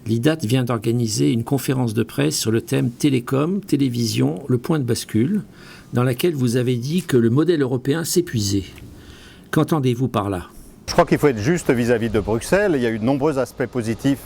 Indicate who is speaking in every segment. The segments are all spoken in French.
Speaker 1: l'IDAT vient d'organiser une conférence de presse sur le thème Télécom, télévision, le point de bascule, dans laquelle vous avez dit que le modèle européen s'épuisait. Qu'entendez-vous par là ?
Speaker 2: Je crois qu'il faut être juste vis-à-vis de Bruxelles. Il y a eu de nombreux aspects positifs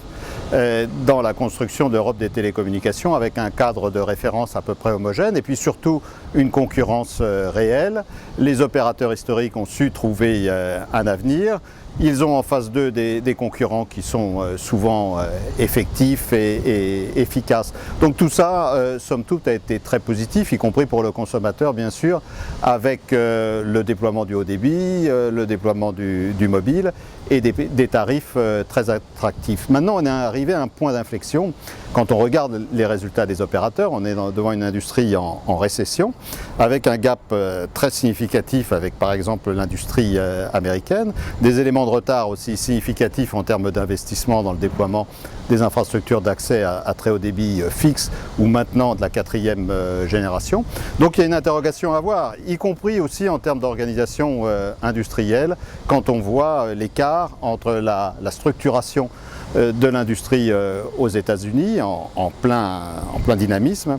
Speaker 2: dans la construction d'Europe des télécommunications, avec un cadre de référence à peu près homogène et puis surtout une concurrence réelle. Les opérateurs historiques ont su trouver un avenir. Ils ont en face d'eux des concurrents qui sont souvent effectifs et efficaces. Donc tout ça, somme toute, a été très positif, y compris pour le consommateur, bien sûr, avec le déploiement du haut débit, le déploiement du mobile et des tarifs très attractifs. Maintenant, on est arrivé à un point d'inflexion. Quand on regarde les résultats des opérateurs, on est devant une industrie en récession, avec un gap très significatif avec, par exemple, l'industrie américaine, des éléments de retard aussi significatifs en termes d'investissement dans le déploiement des infrastructures d'accès à très haut débit fixe ou maintenant de la 4e génération. Donc il y a une interrogation à avoir, y compris aussi en termes d'organisation industrielle, quand on voit l'écart entre la structuration de l'industrie aux États-Unis en plein dynamisme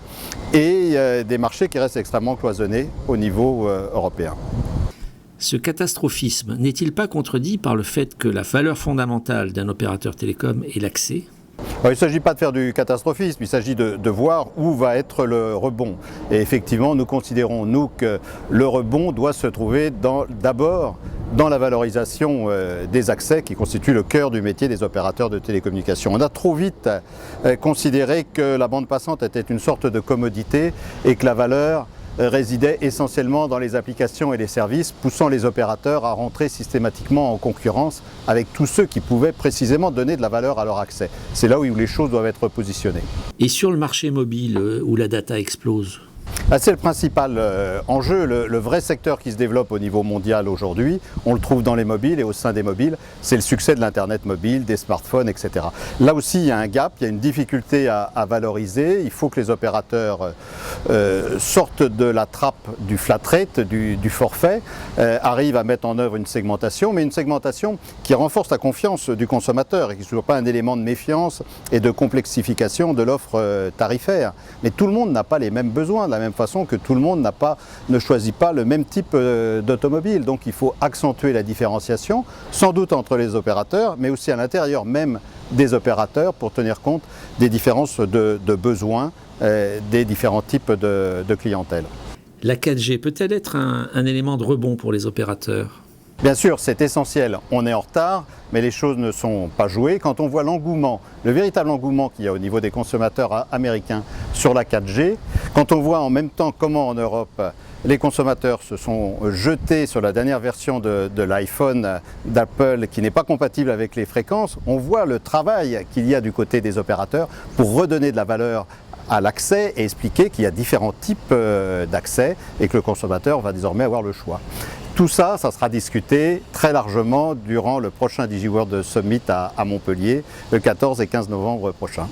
Speaker 2: et des marchés qui restent extrêmement cloisonnés au niveau européen.
Speaker 1: Ce catastrophisme n'est-il pas contredit par le fait que la valeur fondamentale d'un opérateur télécom est l'accès ?
Speaker 2: Alors, il ne s'agit pas de faire du catastrophisme, il s'agit de voir où va être le rebond. Et effectivement, nous considérons, nous, que le rebond doit se trouver d'abord dans la valorisation des accès qui constitue le cœur du métier des opérateurs de télécommunications. On a trop vite considéré que la bande passante était une sorte de commodité et que la valeur résidait essentiellement dans les applications et les services, poussant les opérateurs à rentrer systématiquement en concurrence avec tous ceux qui pouvaient précisément donner de la valeur à leur accès. C'est là où les choses doivent être positionnées.
Speaker 1: Et sur le marché mobile où la data explose ?
Speaker 2: C'est le principal enjeu, le vrai secteur qui se développe au niveau mondial aujourd'hui, on le trouve dans les mobiles et au sein des mobiles, c'est le succès de l'Internet mobile, des smartphones, etc. Là aussi, il y a un gap, il y a une difficulté à valoriser, il faut que les opérateurs sortent de la trappe du flat rate, du forfait, arrivent à mettre en œuvre une segmentation, mais une segmentation qui renforce la confiance du consommateur et qui ne soit pas un élément de méfiance et de complexification de l'offre tarifaire. Mais tout le monde n'a pas les mêmes besoins, de la même façon que tout le monde ne choisit pas le même type d'automobile. Donc il faut accentuer la différenciation, sans doute entre les opérateurs, mais aussi à l'intérieur même des opérateurs pour tenir compte des différences de besoins des différents types de clientèle.
Speaker 1: La 4G peut-elle être un élément de rebond pour les opérateurs ?
Speaker 2: Bien sûr, c'est essentiel. On est en retard, mais les choses ne sont pas jouées. Quand on voit l'engouement, le véritable engouement qu'il y a au niveau des consommateurs américains sur la 4G, quand on voit en même temps comment en Europe les consommateurs se sont jetés sur la dernière version de l'iPhone d'Apple qui n'est pas compatible avec les fréquences, on voit le travail qu'il y a du côté des opérateurs pour redonner de la valeur à l'accès et expliquer qu'il y a différents types d'accès et que le consommateur va désormais avoir le choix. Tout ça, ça sera discuté très largement durant le prochain DigiWorld Summit à Montpellier, le 14 et 15 novembre prochain.